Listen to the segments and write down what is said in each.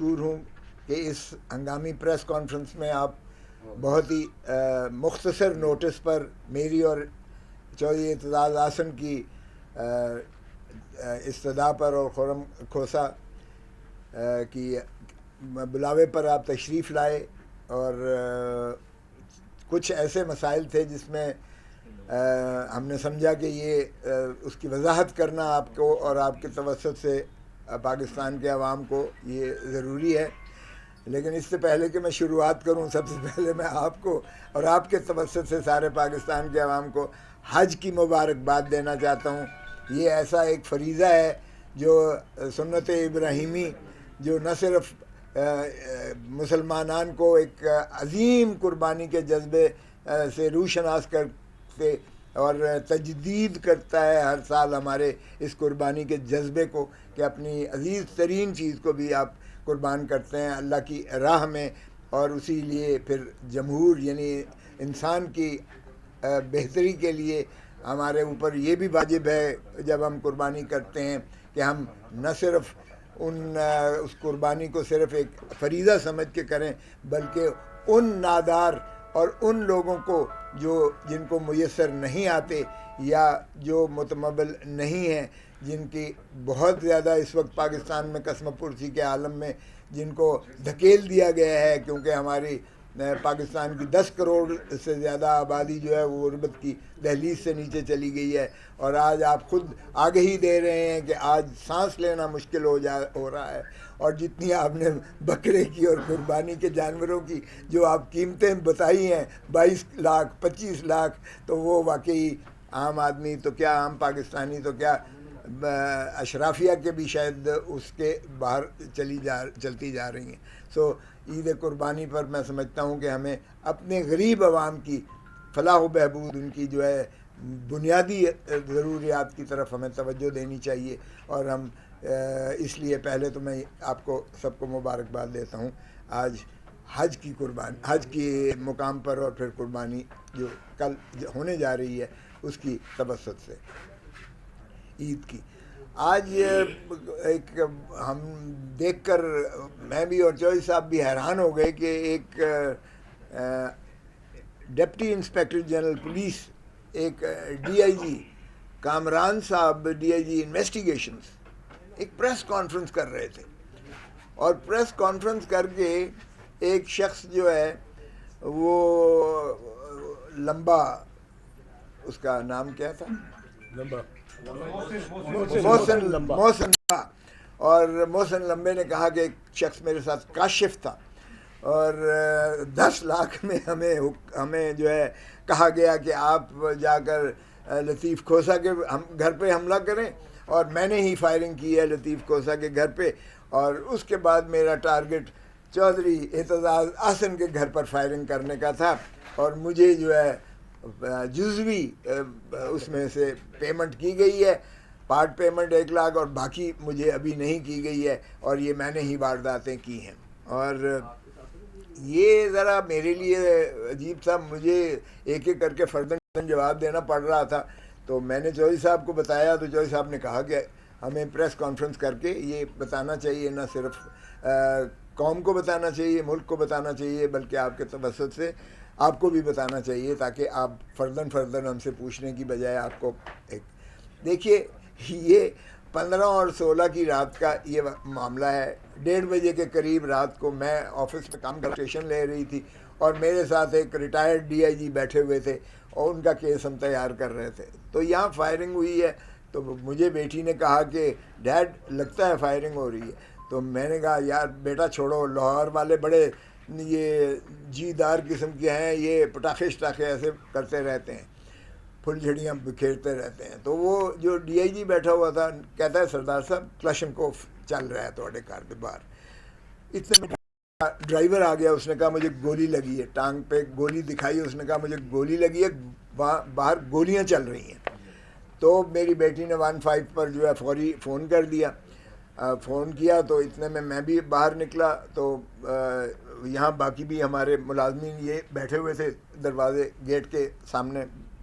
मशहूर हूँ कि इस हंगामी प्रेस कॉन्फ्रेंस में आप बहुत ही मुख्तसर नोटिस पर मेरी और चौधरी एतजाज़ आसन की इस्तदा पर और खुरम खोसा की बुलावे पर आप तशरीफ़ लाए और कुछ ऐसे मसाइल थे जिसमें हमने समझा कि ये उसकी वजाहत करना आपको और आपके तवस्सुत से पाकिस्तान के अवाम को ये ज़रूरी है। लेकिन इससे पहले कि मैं शुरुआत करूं, सबसे पहले मैं आपको और आपके तवस्सुत से सारे पाकिस्तान के अवाम को हज की मुबारकबाद देना चाहता हूं। ये ऐसा एक फरीज़ा है जो सुन्नत इब्राहीमी, जो न सिर्फ़ मुसलमानान को एक अज़ीम कुर्बानी के जज्बे से रूशनास करते और तजदीद करता है हर साल हमारे इस कुर्बानी के जज्बे को कि अपनी अज़ीज़ तरीन चीज़ को भी आप कुर्बान करते हैं अल्लाह की राह में। और उसी लिए फिर जमहूर यानी इंसान की बेहतरी के लिए हमारे ऊपर ये भी वाजिब है जब हम कुर्बानी करते हैं कि हम न सिर्फ़ उस कुर्बानी को सिर्फ़ एक फरीज़ा समझ के करें, बल्कि उन नादार और उन लोगों को जिनको मुयस्सर नहीं आते या जो मुतमब्बिल नहीं हैं, जिनकी बहुत ज़्यादा इस वक्त पाकिस्तान में कसम पुरसी के आलम में जिनको धकेल दिया गया है, क्योंकि हमारी पाकिस्तान की 10 करोड़ से ज़्यादा आबादी जो है वो गुर्बत की दहलीज से नीचे चली गई है। और आज आप खुद आगे ही दे रहे हैं कि आज सांस लेना मुश्किल हो रहा है। और जितनी आपने बकरे की और कुर्बानी के जानवरों की जो आप कीमतें बताई हैं 22 लाख 25 लाख, तो वो वाकई आम आदमी तो क्या, आम पाकिस्तानी तो क्या, अशराफिया के भी शायद उसके बाहर चलती जा रही हैं। सो ईद कुर्बानी पर मैं समझता हूँ कि हमें अपने गरीब आवाम की फलाह बहबूद, उनकी जो है बुनियादी ज़रूरियात की तरफ हमें तवज्जो देनी चाहिए। और हम इसलिए पहले तो मैं आपको सबको मुबारकबाद देता हूँ आज हज की कुर्बानी, हज के मुकाम पर, और फिर कुर्बानी जो कल होने जा रही है उसकी तवस्सुत से ईद की। आज एक हम देखकर मैं भी और चौधरी साहब भी हैरान हो गए कि एक डिप्टी इंस्पेक्टर जनरल पुलिस, एक डीआईजी कामरान साहब, डीआईजी इन्वेस्टिगेशंस, एक प्रेस कॉन्फ्रेंस कर रहे थे। और प्रेस कॉन्फ्रेंस करके एक शख्स जो है वो लंबा, उसका नाम क्या था, मोहसिन था। और मोहसिन लंबे ने कहा कि एक शख्स मेरे साथ काशिफ था और 10 लाख में हमें जो है कहा गया कि आप जाकर लतीफ़ खोसा के हम घर पे हमला करें, और मैंने ही फायरिंग की है लतीफ़ खोसा के घर पे। और उसके बाद मेरा टारगेट चौधरी एतजाज़ आसन के घर पर फायरिंग करने का था, और मुझे जो है जुज़वी उसमें से पेमेंट की गई है, पार्ट पेमेंट 1 लाख, और बाकी मुझे अभी नहीं की गई है, और ये मैंने ही वारदातें की हैं। और ये ज़रा मेरे लिए अजीब सा, मुझे एक एक करके फ़र्दन जवाब देना पड़ रहा था। तो मैंने चौधरी साहब को बताया, तो चौधरी साहब ने कहा कि हमें प्रेस कॉन्फ्रेंस करके ये बताना चाहिए, न सिर्फ कौम को बताना चाहिए, मुल्क को बताना चाहिए, बल्कि आपके तवस्सुत से आपको भी बताना चाहिए, ताकि आप फ़र्दन हमसे पूछने की बजाय आपको एक देखिए, ये 15 और 16 की रात का ये मामला है। 1:30 बजे के करीब रात को मैं ऑफिस में काम कर स्टेशन ले रही थी, और मेरे साथ एक रिटायर्ड डीआईजी बैठे हुए थे और उनका केस हम तैयार कर रहे थे। तो यहाँ फायरिंग हुई है। तो मुझे बेटी ने कहा कि डैड लगता है फायरिंग हो रही है। तो मैंने कहा यार बेटा छोड़ो, लाहौर वाले बड़े ये जीदार किस्म के हैं, ये पटाखे शटाखे ऐसे करते रहते हैं, फुलझड़ियाँ बिखेरते रहते हैं। तो वो जो डीआईजी बैठा हुआ था कहता है सरदार साहब क्लशनकोफ चल रहा है थोड़े कार के बाहर। इतने में ड्राइवर आ गया, उसने कहा मुझे गोली लगी है, टांग पे गोली दिखाई, उसने कहा मुझे गोली लगी है, बाहर गोलियाँ चल रही हैं। तो मेरी बेटी ने 15 पर जो है फौरी फ़ोन कर दिया। फ़ोन किया तो इतने में मैं भी बाहर निकला। तो यहाँ बाकी भी हमारे मुलाजमीन ये बैठे हुए थे, दरवाजे गेट के सामने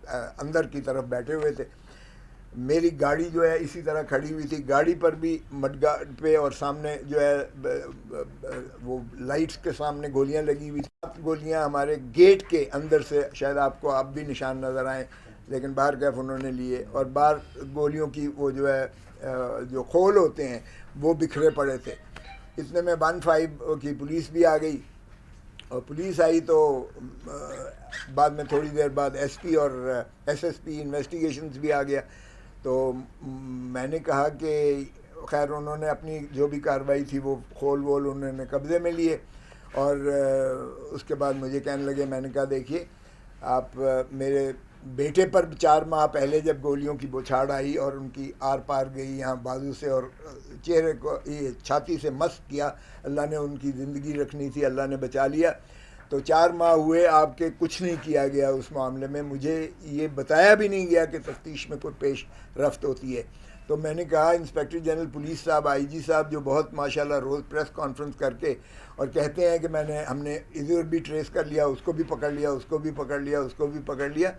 अंदर की तरफ बैठे हुए थे। मेरी गाड़ी जो है इसी तरह खड़ी हुई थी, गाड़ी पर भी मडगार्ड पे और सामने जो है वो लाइट्स के सामने गोलियां लगी हुई थी। 7 गोलियां हमारे गेट के अंदर से, शायद आपको आप भी निशान नज़र आए, लेकिन बाहर कैफ उन्होंने लिए, और बाहर गोलियों की वो जो है जो खोल होते हैं वो बिखरे पड़े थे। इतने में 15 की पुलिस भी आ गई, और पुलिस आई तो बाद में थोड़ी देर बाद एसपी और एसएसपी इन्वेस्टिगेशंस भी आ गया। तो मैंने कहा कि खैर उन्होंने अपनी जो भी कार्रवाई थी वो खोल वोल उन्होंने कब्ज़े में लिए, और उसके बाद मुझे कहने लगे, मैंने कहा देखिए आप मेरे बेटे पर 4 माह पहले जब गोलियों की बौछार आई और उनकी आर पार गई यहाँ बाजू से और चेहरे को ये छाती से मस किया, अल्लाह ने उनकी ज़िंदगी रखनी थी, अल्लाह ने बचा लिया। तो 4 माह हुए आपके, कुछ नहीं किया गया उस मामले में, मुझे ये बताया भी नहीं गया कि तफ्तीश में कोई पेश रफ्त होती है। तो मैंने कहा इंस्पेक्टर जनरल पुलिस साहब, आईजी साहब, जो बहुत माशाल्लाह रोज़ प्रेस कॉन्फ्रेंस करके और कहते हैं कि हमने इधर भी ट्रेस कर लिया, उसको भी पकड़ लिया, उसको भी पकड़ लिया, उसको भी पकड़ लिया।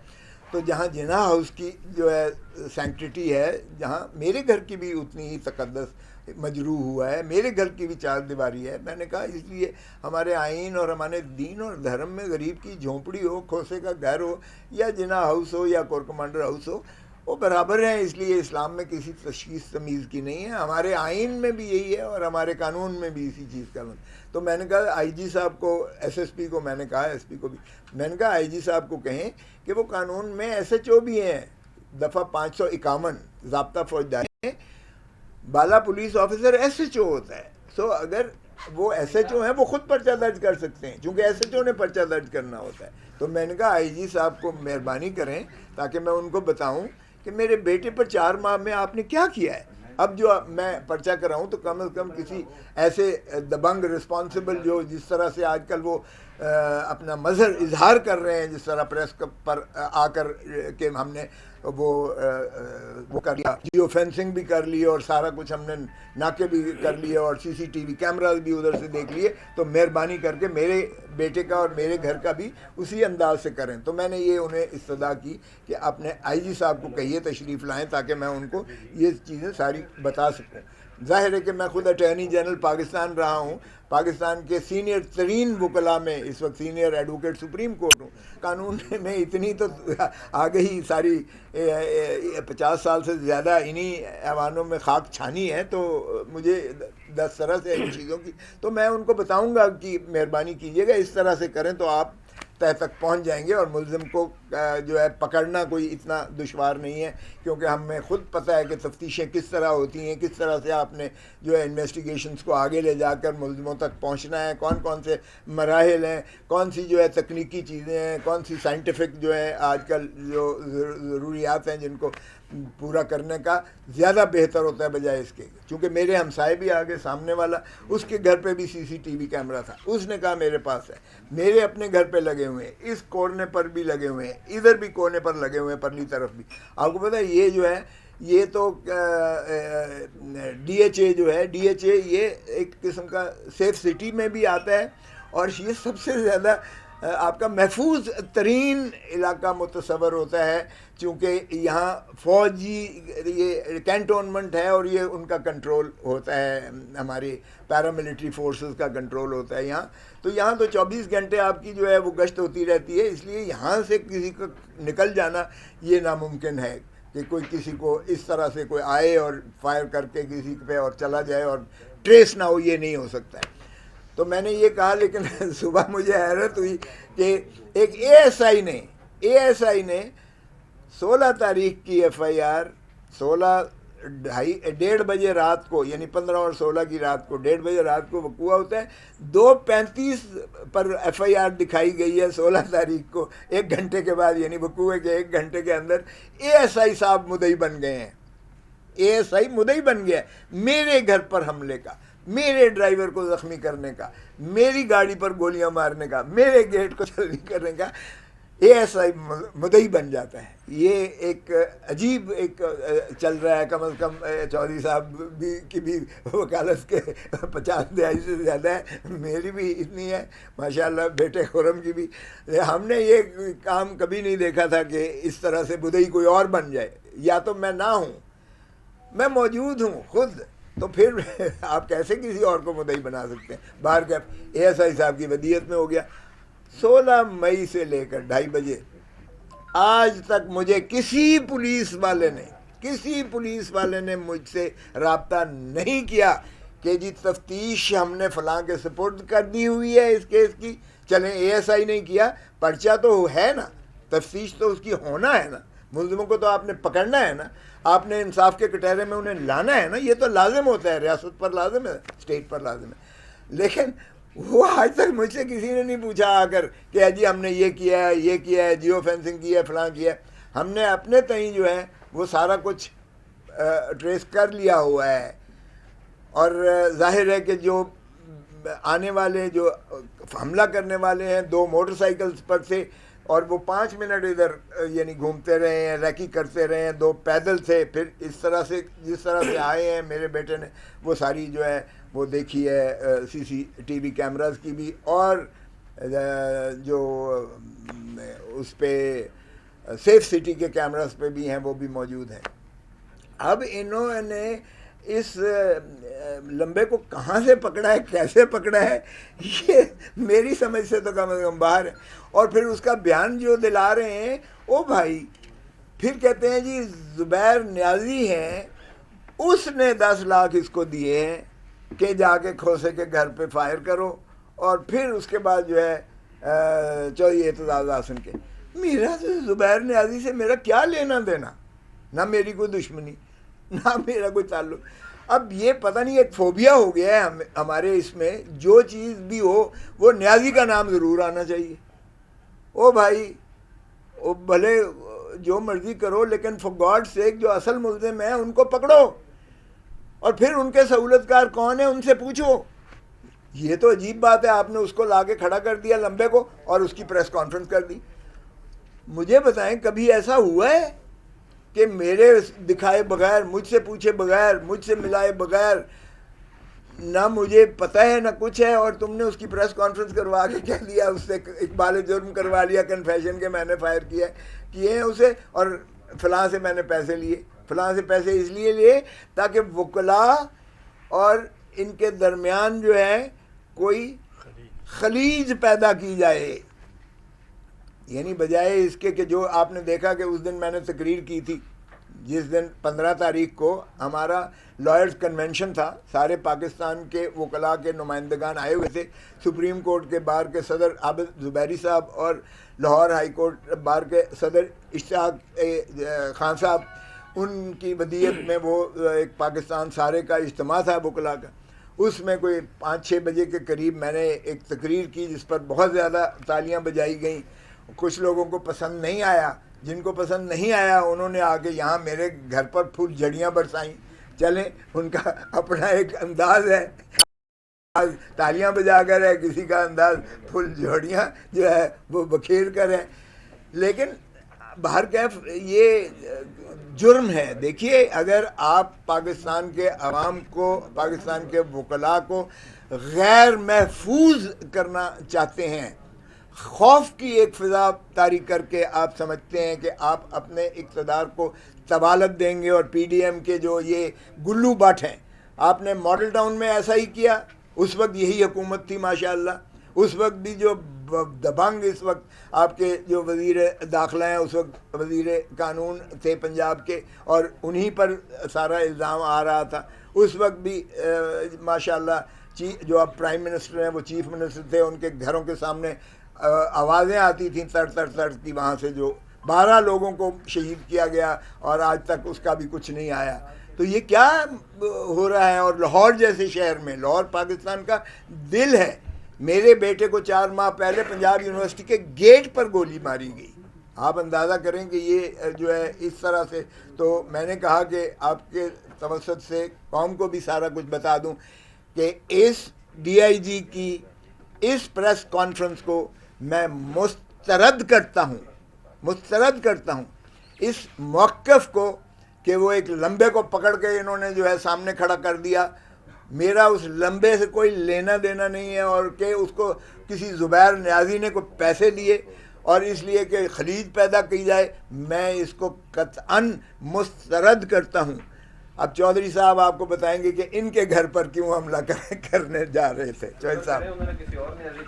तो जहाँ जिना हाउस की जो है सैंक्टिटी है, जहाँ मेरे घर की भी उतनी ही तकद्दस मजरू हुआ है, मेरे घर की भी 4 दीवारी है, मैंने कहा इसलिए हमारे आइन और हमारे दीन और धर्म में गरीब की झोंपड़ी हो, खोसे का घर हो, या जिना हाउस हो, या कोर कमांडर हाउस हो, वो बराबर हैं। इसलिए इस्लाम में किसी तशखीस तमीज़ की नहीं है, हमारे आइन में भी यही है और हमारे कानून में भी इसी चीज़ का। तो मैंने कहा आईजी साहब को, एसएसपी को मैंने कहा, एसपी को भी मैंने कहा आईजी साहब को कहें कि वो कानून में एसएचओ भी हैं, दफ़ा 551 ज़ाब्ता फौजदारी, बाला पुलिस ऑफिसर एसएचओ होता है। सो अगर वो एसएचओ हैं वो खुद पर्चा दर्ज कर सकते हैं, क्योंकि एसएचओ ने पर्चा दर्ज करना होता है। तो मैंने कहा आईजी साहब को मेहरबानी करें ताकि मैं उनको बताऊं कि मेरे बेटे पर 4 माह में आपने क्या किया है। अब जो मैं पर्चा कराऊं तो कम से कम किसी ऐसे दबंग रिस्पॉन्सिबल, जो जिस तरह से आजकल वो अपना मज़हर इजहार कर रहे हैं, जिस तरह प्रेस पर आकर के हमने वो कर लिया, जियो फेंसिंग भी कर ली और सारा कुछ हमने नाके भी कर लिए और सीसीटीवी कैमराज भी उधर से देख लिए, तो मेहरबानी करके मेरे बेटे का और मेरे घर का भी उसी अंदाज से करें। तो मैंने ये उन्हें इस्तदा की कि अपने आईजी साहब को कहिए तशरीफ़ लाएं ताकि मैं उनको ये चीज़ें सारी बता सकूं। ज़ाहिर है कि मैं खुद अटॉर्नी जनरल पाकिस्तान रहा हूँ, पाकिस्तान के सीनियर तरीन वकला में इस वक्त सीनियर एडवोकेट सुप्रीम कोर्ट हूँ। कानून में इतनी तो आ गई सारी 50 साल से ज़्यादा इन्हीं ऐवानों में खाक छानी है, तो मुझे 10 तरह से इन चीज़ों की, तो मैं उनको बताऊँगा कि मेहरबानी कीजिएगा इस तरह से करें तो आप तय तक पहुंच जाएंगे, और मुलजिम को जो है पकड़ना कोई इतना दुश्वार नहीं है, क्योंकि हमें खुद पता है कि तफ्तीशें किस तरह होती हैं, किस तरह से आपने जो है इन्वेस्टिगेशंस को आगे ले जाकर मुलजिमों तक पहुंचना है, कौन कौन से मराहिल हैं, कौन सी जो है तकनीकी चीज़ें हैं, कौन सी साइंटिफिक जो है आजकल जो ज़रूरियात हैं जिनको पूरा करने का ज़्यादा बेहतर होता है बजाय इसके। क्योंकि मेरे हमसाए भी आगे, सामने वाला उसके घर पे भी सीसीटीवी कैमरा था, उसने कहा मेरे पास है, मेरे अपने घर पे लगे हुए हैं, इस कोने पर भी लगे हुए हैं, इधर भी कोने पर लगे हुए हैं, परली तरफ भी। आपको पता है ये जो है ये तो डीएचए जो है, डीएचए ये एक किस्म का सेफ सिटी में भी आता है, और ये सबसे ज़्यादा आपका महफूज तरीन इलाका मुतसवर होता है, चूँकि यहाँ फ़ौजी ये कैंटोनमेंट है और ये उनका कंट्रोल होता है, हमारी पैरामिलिट्री फोर्सेस का कंट्रोल होता है यहाँ। तो यहाँ तो 24 घंटे आपकी जो है वो गश्त होती रहती है, इसलिए यहाँ से किसी को निकल जाना ये नामुमकिन है कि कोई किसी को इस तरह से कोई आए और फायर करके किसी पे और चला जाए और ट्रेस ना हो, ये नहीं हो सकता है। तो मैंने ये कहा, लेकिन सुबह मुझे हैरत हुई कि एक एएसआई ने 16 तारीख की एफआईआर 1:30 बजे रात को, यानी 15 और 16 की रात को 1:30 बजे रात को वकूआ होता है, 2:35 पर एफआईआर दिखाई गई है 16 तारीख को, 1 घंटे के बाद, यानी वकूए के 1 घंटे के अंदर एएसआई साहब मुद्दई बन गए हैं। एएसआई मुद्दई बन गया मेरे घर पर हमले का, मेरे ड्राइवर को ज़ख्मी करने का, मेरी गाड़ी पर गोलियां मारने का, मेरे गेट को चलनी करने का। ASI मुदई बन जाता है। ये एक अजीब एक चल रहा है। कम से कम चौधरी साहब भी की भी वकालत के 50 दहाई से ज़्यादा है, मेरी भी इतनी है माशाल्लाह, बेटे खुरम की भी। हमने ये काम कभी नहीं देखा था कि इस तरह से मुदई कोई और बन जाए। या तो मैं ना हूँ, मैं मौजूद हूँ खुद, तो फिर आप कैसे किसी और को मुदई बना सकते हैं। बाहर का ASI साहब की वदीयत में हो गया। 16 मई से लेकर 2:30 बजे आज तक मुझे किसी पुलिस वाले ने मुझसे रब्ता नहीं किया कि जी तफ्तीश हमने फलां के सुपुर्द कर दी हुई है इस केस की, चलें ASI नहीं किया, पर्चा तो है ना, तफ्तीश तो उसकी होना है ना, मुल्ज़िमों को तो आपने पकड़ना है ना, आपने इंसाफ के कटहरे में उन्हें लाना है ना, ये तो लाजिम होता है, रियासत पर लाजिम है, स्टेट पर लाजिम है। लेकिन वो आज तक मुझसे किसी ने नहीं पूछा आकर कि जी हमने ये किया है, जियो फेंसिंग की है, फलां किया है। हमने अपने तई जो है वो सारा कुछ ट्रेस कर लिया हुआ है। और जाहिर है कि जो आने वाले जो हमला करने वाले हैं 2 मोटरसाइकिल्स पर से, और वो 5 मिनट इधर यानी घूमते रहे हैं, रैकी करते रहे हैं, 2 पैदल थे, फिर इस तरह से जिस तरह से आए हैं, मेरे बेटे ने वो सारी जो है वो देखी है CCTV कैमरास की भी, और जो उस पर सेफ सिटी के कैमरास पे भी हैं वो भी मौजूद हैं। अब इन्होंने इस लंबे को कहाँ से पकड़ा है, कैसे पकड़ा है, ये मेरी समझ से तो कम बाहर है। और फिर उसका बयान जो दिला रहे हैं, ओ भाई, फिर कहते हैं जी ज़ुबैर न्याजी हैं, उसने 10 लाख इसको दिए हैं कि जाके खोसे के घर पे फायर करो, और फिर उसके बाद जो है चौधरी एतजाज़ हासन के। मेरा तो ज़ुबैर न्याजी से मेरा क्या लेना देना, ना मेरी कोई दुश्मनी, ना मेरा कोई ताल्लुक। अब ये पता नहीं एक फोबिया हो गया है हमारे इसमें, जो चीज़ भी हो वो न्याजी का नाम ज़रूर आना चाहिए। ओ भाई, ओ भले जो मर्जी करो, लेकिन फॉर गॉड सेक जो असल मुल्ज़िम है उनको पकड़ो, और फिर उनके सहूलतकार कौन है उनसे पूछो। ये तो अजीब बात है, आपने उसको लाके खड़ा कर दिया लंबे को और उसकी प्रेस कॉन्फ्रेंस कर दी। मुझे बताएं, कभी ऐसा हुआ है कि मेरे दिखाए बगैर, मुझसे पूछे बगैर, मुझसे मिलाए बगैर, ना मुझे पता है ना कुछ है, और तुमने उसकी प्रेस कॉन्फ्रेंस करवा के कह दिया, उससे इकबाल जुर्म करवा लिया, कन्फेशन के मैंने फायर किए हैं उसे, और फलां से मैंने पैसे लिए, फलां से पैसे इसलिए लिए ताकि वकला और इनके दरमियान जो है कोई खलीज पैदा की जाए। यानी बजाय इसके कि जो आपने देखा कि उस दिन मैंने तकरीर की थी, जिस दिन 15 तारीख को हमारा लॉयर्स कन्वेंशन था, सारे पाकिस्तान के वकला के नुमाइंदगान आए हुए थे, सुप्रीम कोर्ट के बार के सदर आबिद ज़ुबैरी साहब और लाहौर हाई कोर्ट बार के सदर इश्तियाक खान साहब, उनकी वदीयत में वो एक पाकिस्तान सारे का इज्तिमा था वकला का। उसमें कोई 5-6 बजे के करीब मैंने एक तकरीर की जिस पर बहुत ज़्यादा तालियां बजाई गई। कुछ लोगों को पसंद नहीं आया, जिनको पसंद नहीं आया उन्होंने आके यहाँ मेरे घर पर फूल झड़ियाँ बरसाई। चलें, उनका अपना एक अंदाज है, तालियां बजा कर है, किसी का अंदाज फूल झड़ियाँ जो है वो बखेर कर है। लेकिन बाहर कैफ ये जुर्म है। देखिए, अगर आप पाकिस्तान के अवाम को, पाकिस्तान के वकला को गैर महफूज करना चाहते हैं, खौफ की एक फ़िज़ा तारी करके आप समझते हैं कि आप अपने इक़्तिदार को तबालत देंगे, और PDM के जो ये गुल्लू बट हैं, आपने मॉडल टाउन में ऐसा ही किया, उस वक्त यही हुकूमत थी माशाअल्लाह। उस वक्त भी जो दबंग इस वक्त आपके जो वज़ीर दाखिला हैं, उस वक्त वज़ीर कानून थे पंजाब के, और उन्हीं पर सारा इल्ज़ाम आ रहा था। उस वक्त भी माशाअल्लाह जो अब प्राइम मिनिस्टर हैं वो चीफ मिनिस्टर थे, उनके घरों के सामने आवाज़ें आती थीं तड़ तड़ तड़ की, वहाँ से जो 12 लोगों को शहीद किया गया, और आज तक उसका भी कुछ नहीं आया। तो ये क्या हो रहा है। और लाहौर जैसे शहर में, लाहौर पाकिस्तान का दिल है, मेरे बेटे को 4 माह पहले पंजाब यूनिवर्सिटी के गेट पर गोली मारी गई। आप अंदाज़ा करें कि ये जो है इस तरह से। तो मैंने कहा कि आपके तवसत से कौम को भी सारा कुछ बता दूं कि इस DIG की इस प्रेस कॉन्फ्रेंस को मैं मुस्तरद करता हूं। मुस्तरद करता हूँ इस मौक़िफ़ को कि वो एक लंबे को पकड़ के इन्होंने जो है सामने खड़ा कर दिया। मेरा उस लंबे से कोई लेना देना नहीं है, और कि उसको किसी ज़ुबैर न्याज़ी ने कोई पैसे दिए और इसलिए कि खलीज पैदा की जाए, मैं इसको कतअन मुस्तरद करता हूँ। अब चौधरी साहब आपको बताएंगे कि इनके घर पर क्यों हमला करने जा रहे थे। चौधरी साहब।